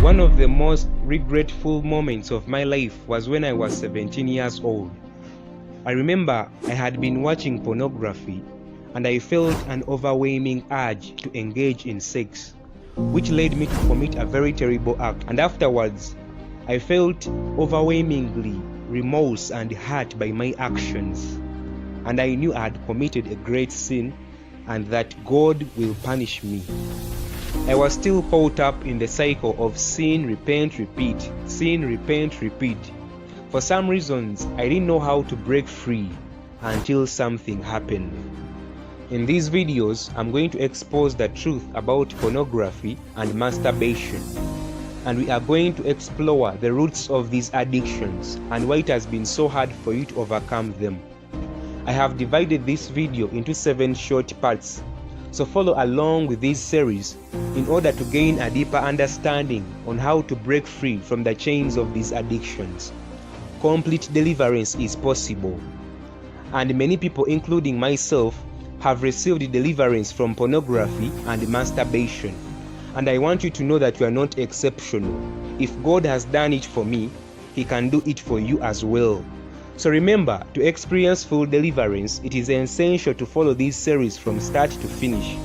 One of the most regretful moments of my life was when I was 17 years old. I remember I had been watching pornography and I felt an overwhelming urge to engage in sex, which led me to commit a very terrible act, and afterwards I felt overwhelmingly remorse and hurt by my actions, and I knew I had committed a great sin and that God will punish me. I was still caught up in the cycle of sin, repent, repeat, sin, repent, repeat. For some reasons, I didn't know how to break free until something happened. In these videos, I'm going to expose the truth about pornography and masturbation. And we are going to explore the roots of these addictions and why it has been so hard for you to overcome them. I have divided this video into 7 short parts, so follow along with this series in order to gain a deeper understanding on how to break free from the chains of these addictions. Complete deliverance is possible, and many people, including myself, have received deliverance from pornography and masturbation. And I want you to know that you are not exceptional. If God has done it for me, He can do it for you as well. So remember, to experience full deliverance, it is essential to follow this series from start to finish.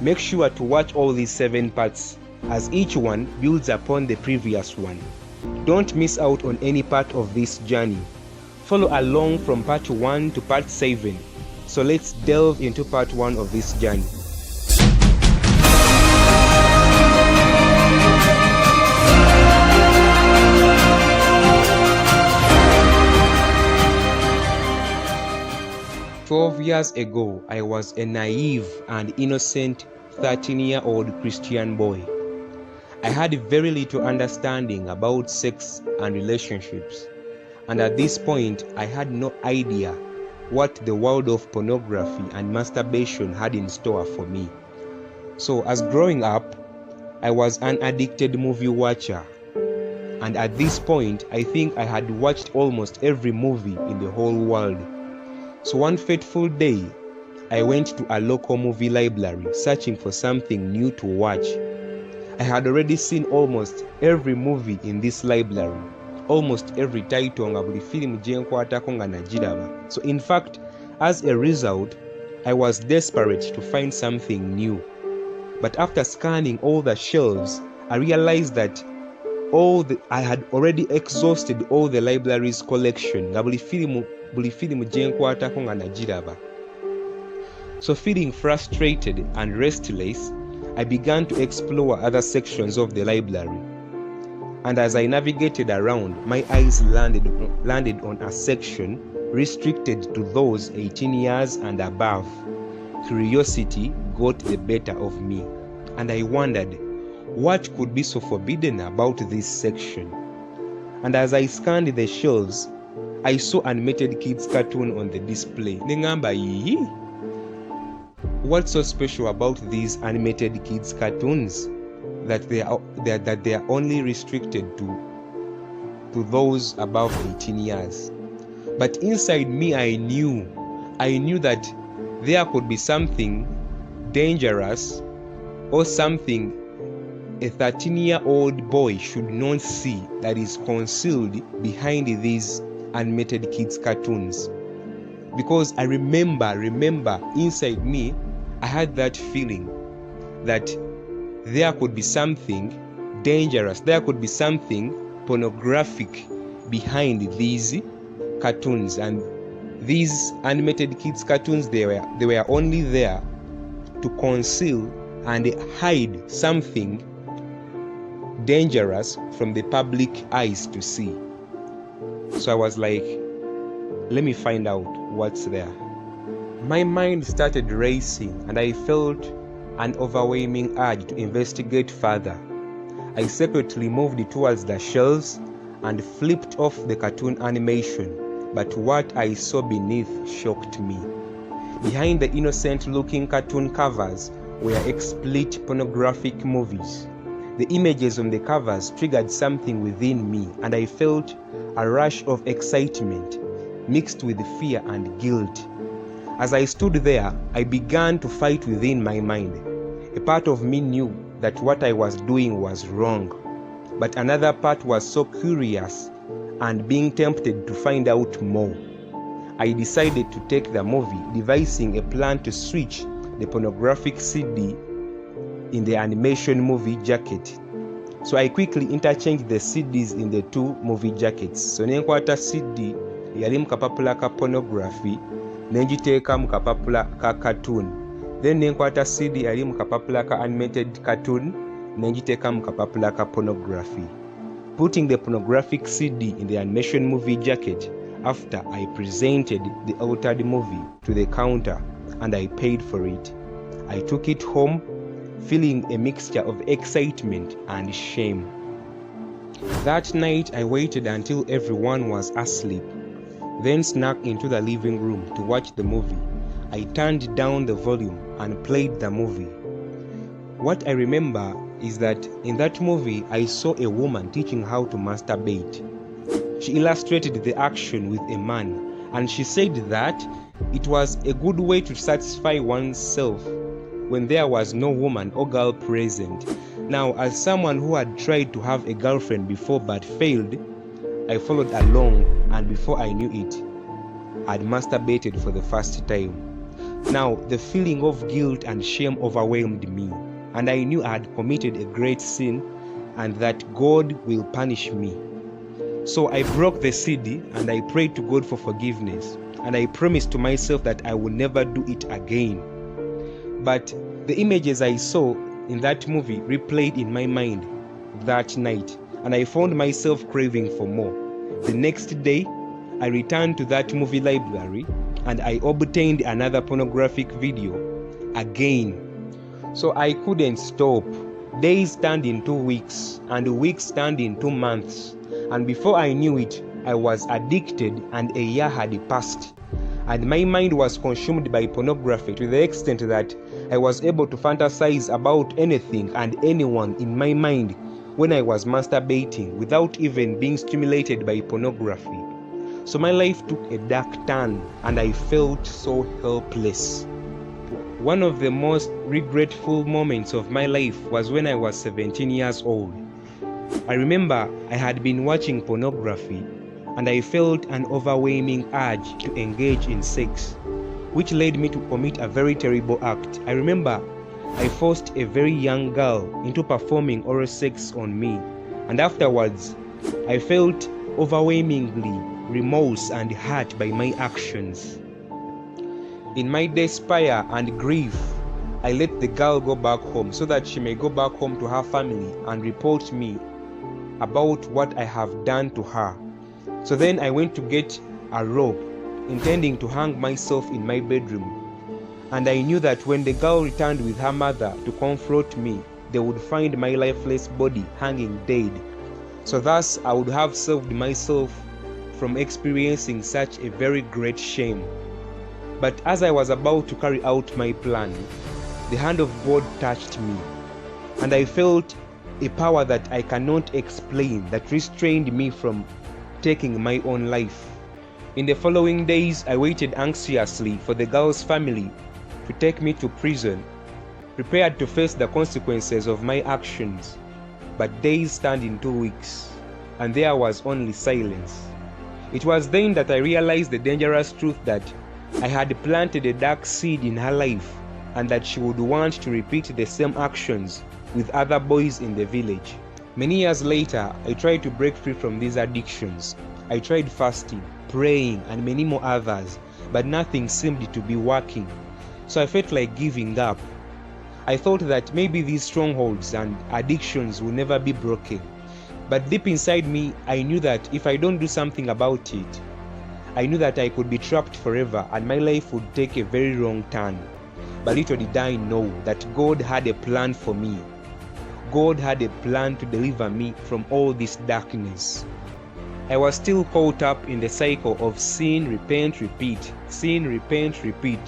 Make sure to watch all these 7 parts, as each one builds upon the previous one. Don't miss out on any part of this journey. Follow along from part 1 to part 7. So let's delve into part 1 of this journey. "12 years ago, I was a naive and innocent 13-year-old Christian boy. I had very little understanding about sex and relationships, and at this point, I had no idea what the world of pornography and masturbation had in store for me. So as growing up, I was an addicted movie watcher, and at this point, I think I had watched almost every movie in the whole world. So one fateful day, I went to a local movie library searching for something new to watch. I had already seen almost every movie in this library, almost every title nga buli film gyenkwatako nga nagiraba. So in fact, as a result, I was desperate to find something new. But after scanning all the shelves, I realized that I had already exhausted all the library's collection nga buli film gyenkwatako nga nagiraba. So feeling frustrated and restless, I began to explore other sections of the library. And as I navigated around, my eyes landed on a section restricted to those 18 years and above. Curiosity got the better of me, and I wondered, what could be so forbidden about this section? And as I scanned the shelves, I saw animated kids cartoon on the display. Nengamba yee. What's so special about these animated kids cartoons that they are only restricted to those above 18 years? But inside me, I knew that there could be something dangerous or something a 13-year-old boy should not see that is concealed behind these animated kids cartoons. Because I remember inside me, I had that feeling that there could be something dangerous, there could be something pornographic behind these cartoons. And these animated kids cartoons, they were only there to conceal and hide something dangerous from the public eyes to see. So I was like, let me find out what's there. My mind started racing and I felt an overwhelming urge to investigate further. I secretly moved towards the shelves and flipped off the cartoon animation, but what I saw beneath shocked me. Behind the innocent-looking cartoon covers were explicit pornographic movies. The images on the covers triggered something within me, and I felt a rush of excitement mixed with fear and guilt. As I stood there, I began to fight within my mind. A part of me knew that what I was doing was wrong. but another part was so curious and being tempted to find out more. I decided to take the movie, devising a plan to switch the pornographic CD in the animation movie jacket. So I quickly interchanged the CDs in the two movie jackets. So nenkwata CD yali mukapapula ka pornography nenjiteeka mukapapula ka cartoon. Then nenkwata CD yali mukapapula ka animated cartoon nenjiteeka mukapapula ka pornography. Putting the pornographic CD in the animation movie jacket after I presented the altered movie to the counter and I paid for it. I took it home, feeling a mixture of excitement and shame. That night I waited until everyone was asleep, then snuck into the living room to watch the movie. I turned down the volume and played the movie. What I remember is that in that movie I saw a woman teaching how to masturbate. She illustrated the action with a man, and she said that it was a good way to satisfy oneself when there was no woman or girl present. Now, as someone who had tried to have a girlfriend before but failed, I followed along, and before I knew it, I'd masturbated for the first time. Now, the feeling of guilt and shame overwhelmed me, and I knew I had committed a great sin and that God will punish me. So I broke the CD and I prayed to God for forgiveness, and I promised to myself that I would never do it again. But the images I saw in that movie replayed in my mind that night, and I found myself craving for more. The next day, I returned to that movie library and I obtained another pornographic video again. So I couldn't stop. Days turned into weeks, and weeks turned into months. And before I knew it, I was addicted and a year had passed. And my mind was consumed by pornography to the extent that I was able to fantasize about anything and anyone in my mind when I was masturbating without even being stimulated by pornography. So my life took a dark turn and I felt so helpless. One of the most regretful moments of my life was when I was 17 years old. I remember I had been watching pornography and I felt an overwhelming urge to engage in sex, which led me to commit a very terrible act. I remember I forced a very young girl into performing oral sex on me, and afterwards I felt overwhelmingly remorse and hurt by my actions. In my despair and grief, I let the girl go back home so that she may go back home to her family and report me about what I have done to her. So then I went to get a rope, intending to hang myself in my bedroom. And I knew that when the girl returned with her mother to confront me, they would find my lifeless body hanging dead. So thus I would have saved myself from experiencing such a very great shame. But as I was about to carry out my plan, the hand of God touched me, and I felt a power that I cannot explain that restrained me from taking my own life. In the following days, I waited anxiously for the girl's family to take me to prison, prepared to face the consequences of my actions. But days turned into weeks, and there was only silence. It was then that I realized the dangerous truth that I had planted a dark seed in her life, and that she would want to repeat the same actions with other boys in the village. Many years later, I tried to break free from these addictions. I tried fasting, praying, and many more others, but nothing seemed to be working. So I felt like giving up. I thought that maybe these strongholds and addictions will never be broken. But deep inside me, I knew that if I don't do something about it, I knew that I could be trapped forever and my life would take a very wrong turn. But little did I know that God had a plan for me. God had a plan to deliver me from all this darkness. I was still caught up in the cycle of sin, repent, repeat, sin, repent, repeat.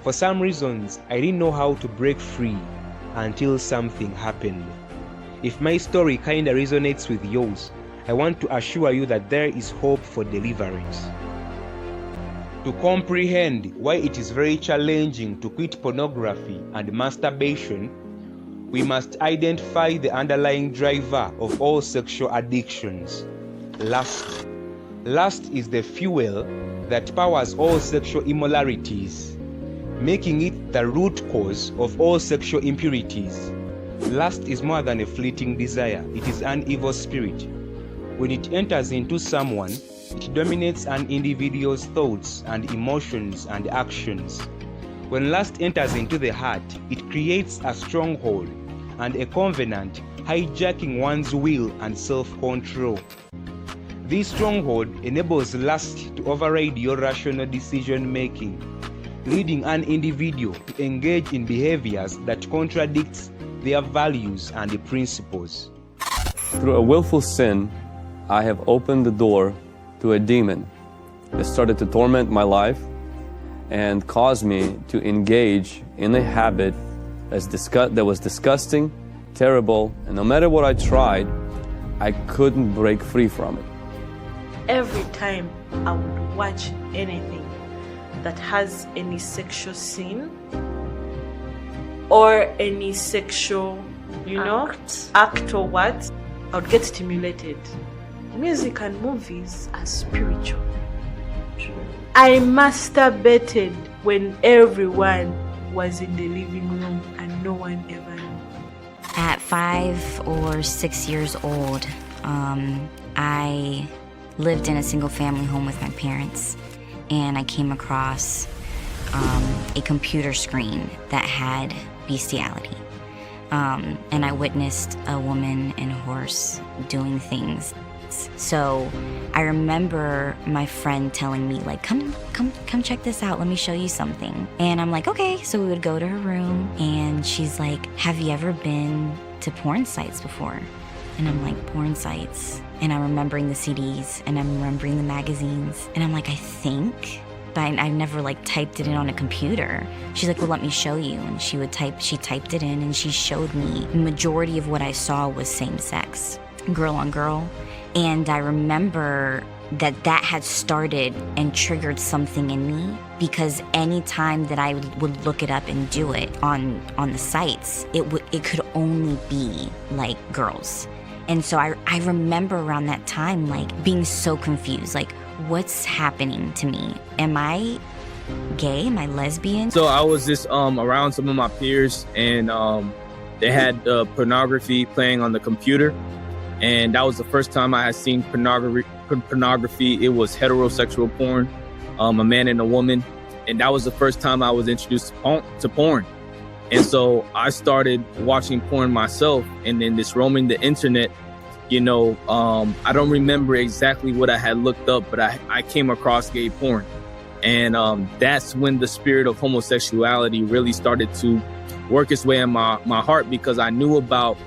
For some reasons, I didn't know how to break free until something happened. If my story kinda resonates with yours, I want to assure you that there is hope for deliverance. To comprehend why it is very challenging to quit pornography and masturbation, we must identify the underlying driver of all sexual addictions: lust. Lust is the fuel that powers all sexual immoralities, making it the root cause of all sexual impurities. Lust is more than a fleeting desire, it is an evil spirit. When it enters into someone, it dominates an individual's thoughts and emotions and actions. When lust enters into the heart, it creates a stronghold and a covenant, hijacking one's will and self-control. This stronghold enables lust to override your rational decision-making, leading an individual to engage in behaviors that contradict their values and principles. Through a willful sin, I have opened the door to a demon that started to torment my life and caused me to engage in a habit that was disgusting, terrible, and no matter what I tried, I couldn't break free from it. Every time I would watch anything that has any sexual scene or any sexual, act or what, I would get stimulated. Music and movies are spiritual. I masturbated when everyone was in the living room and no one ever knew. At 5 or 6 years old, I lived in a single family home with my parents, and I came across a computer screen that had bestiality. And I witnessed a woman and a horse doing things. So I remember my friend telling me, like, come check this out, let me show you something. And I'm like, okay. So we would go to her room and she's like, have you ever been to porn sites before? And I'm like, porn sites? And I'm remembering the CDs and I'm remembering the magazines. And I'm like, I think, but I never like typed it in on a computer. She's like, well, let me show you. And she typed it in and she showed me. The majority of what I saw was same sex, girl on girl. And I remember that had started and triggered something in me, because any time that I would look it up and do it on the sites, it could only be like girls. And so I remember around that time, like, being so confused, like, what's happening to me? Am I gay? Am I lesbian? So I was just around some of my peers, and they had pornography playing on the computer. And that was the first time I had seen pornography. It was heterosexual porn, a man and a woman. And that was the first time I was introduced to porn. And so I started watching porn myself, and then just roaming the internet. I don't remember exactly what I had looked up, but I came across gay porn. And that's when the spirit of homosexuality really started to work its way in my heart, because I knew about,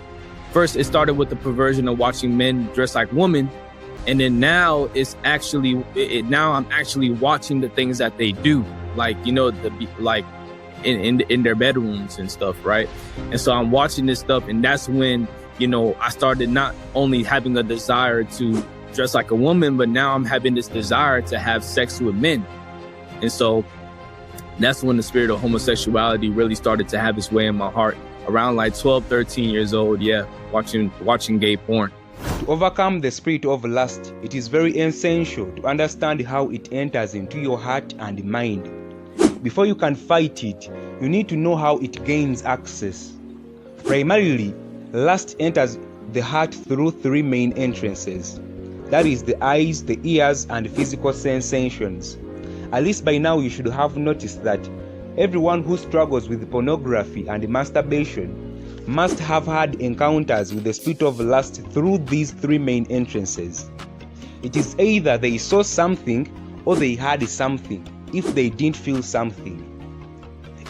first it started with the perversion of watching men dress like women. And then now now I'm actually watching the things that they do, like, in their bedrooms and stuff, right? And so I'm watching this stuff, and that's when, I started not only having a desire to dress like a woman, but now I'm having this desire to have sex with men. And so that's when the spirit of homosexuality really started to have its way in my heart, around like 12, 13 years old, watching gay porn. To overcome the spirit of lust, it is very essential to understand how it enters into your heart and mind. Before you can fight it, you need to know how it gains access. Primarily, lust enters the heart through 3 main entrances. That is the eyes, the ears, and physical sensations. At least by now you should have noticed that everyone who struggles with pornography and masturbation must have had encounters with the spirit of lust through these 3 main entrances. It is either they saw something or they had something, if they didn't feel something.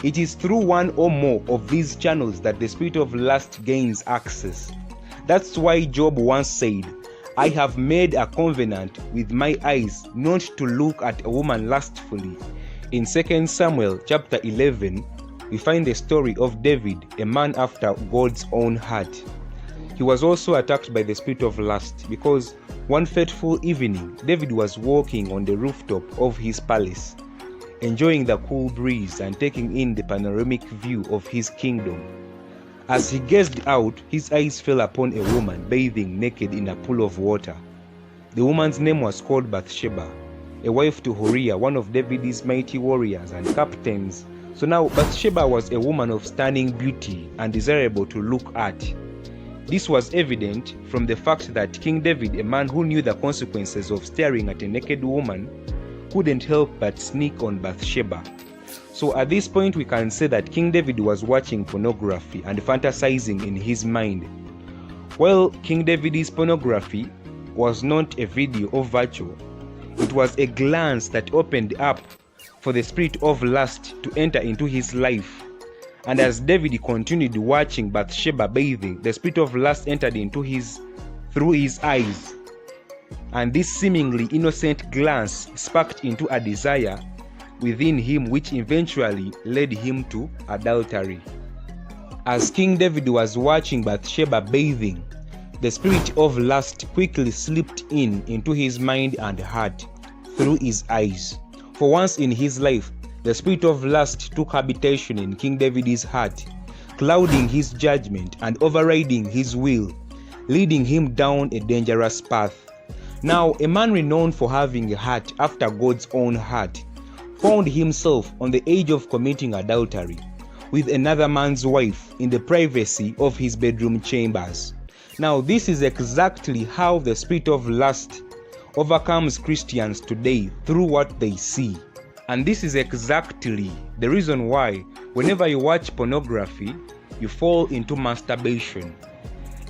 It is through one or more of these channels that the spirit of lust gains access. That's why Job once said, I have made a covenant with my eyes not to look at a woman lustfully. In 2 Samuel chapter 11, we find the story of David, a man after God's own heart. He was also attacked by the spirit of lust because one fateful evening, David was walking on the rooftop of his palace, enjoying the cool breeze and taking in the panoramic view of his kingdom. As he gazed out, his eyes fell upon a woman bathing naked in a pool of water. The woman's name was called Bathsheba, a wife to Uriah, one of David's mighty warriors and captains. So now Bathsheba was a woman of stunning beauty and desirable to look at. This was evident from the fact that King David, a man who knew the consequences of staring at a naked woman, couldn't help but sneak on Bathsheba. So at this point we can say that King David was watching pornography and fantasizing in his mind. Well, King David's pornography was not a video of virtue. It was a glance that opened up for the spirit of lust to enter into his life. And as David continued watching Bathsheba bathing, the spirit of lust entered into through his eyes. And this seemingly innocent glance sparked into a desire within him, which eventually led him to adultery. As King David was watching Bathsheba bathing, the spirit of lust quickly slipped into his mind and heart through his eyes. For once in his life, the spirit of lust took habitation in King David's heart, clouding his judgment and overriding his will, leading him down a dangerous path. Now, a man renowned for having a heart after God's own heart found himself on the edge of committing adultery with another man's wife in the privacy of his bedroom chambers. Now, this is exactly how the spirit of lust overcomes Christians today through what they see. And this is exactly the reason why whenever you watch pornography, you fall into masturbation.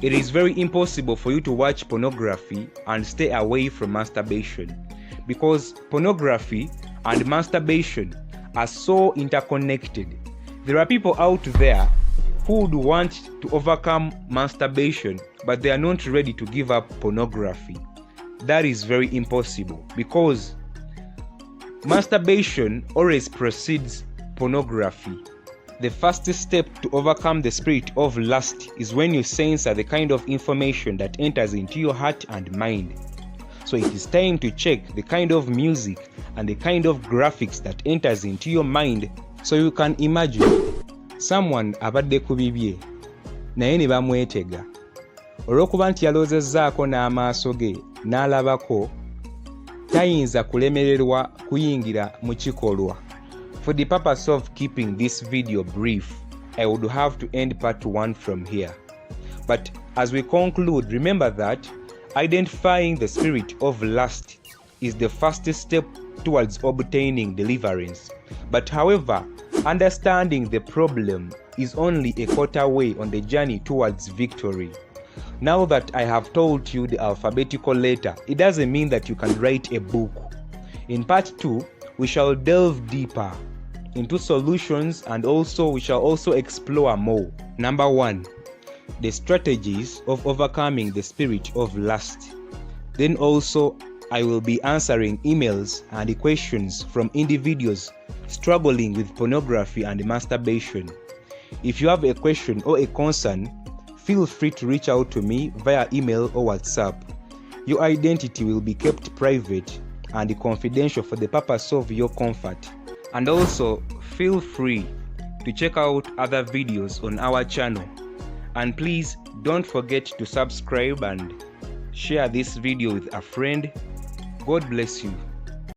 It is very impossible for you to watch pornography and stay away from masturbation, because pornography and masturbation are so interconnected. There are people out there who would want to overcome masturbation, but they are not ready to give up pornography. That is very impossible, because masturbation always precedes pornography. The first step to overcome the spirit of lust is when you censor the kind of information that enters into your heart and mind. So it is time to check the kind of music and the kind of graphics that enters into your mind. So you can imagine someone abadde ku bibye naye ne bamwetega olw'okuba nti yaloozezzaako n'amaaso ge n'alabako tayinza kulemererwa kuyingira mu kikolwa. For the purpose of keeping this video brief, I would have to end part 1 from here. But as we conclude, remember that identifying the spirit of lust is the first step towards obtaining deliverance. But however, understanding the problem is only a quarter way on the journey towards victory. Now that I have told you the alphabetical letter, it doesn't mean that you can write a book. In part 2, we shall delve deeper into solutions, and also we shall also explore more. Number 1, the strategies of overcoming the spirit of lust. Then also I will be answering emails and questions from individuals struggling with pornography and masturbation. If you have a question or a concern, feel free to reach out to me via email or WhatsApp. Your identity will be kept private and confidential for the purpose of your comfort. And also feel free to check out other videos on our channel. And please don't forget to subscribe and share this video with a friend. God bless you.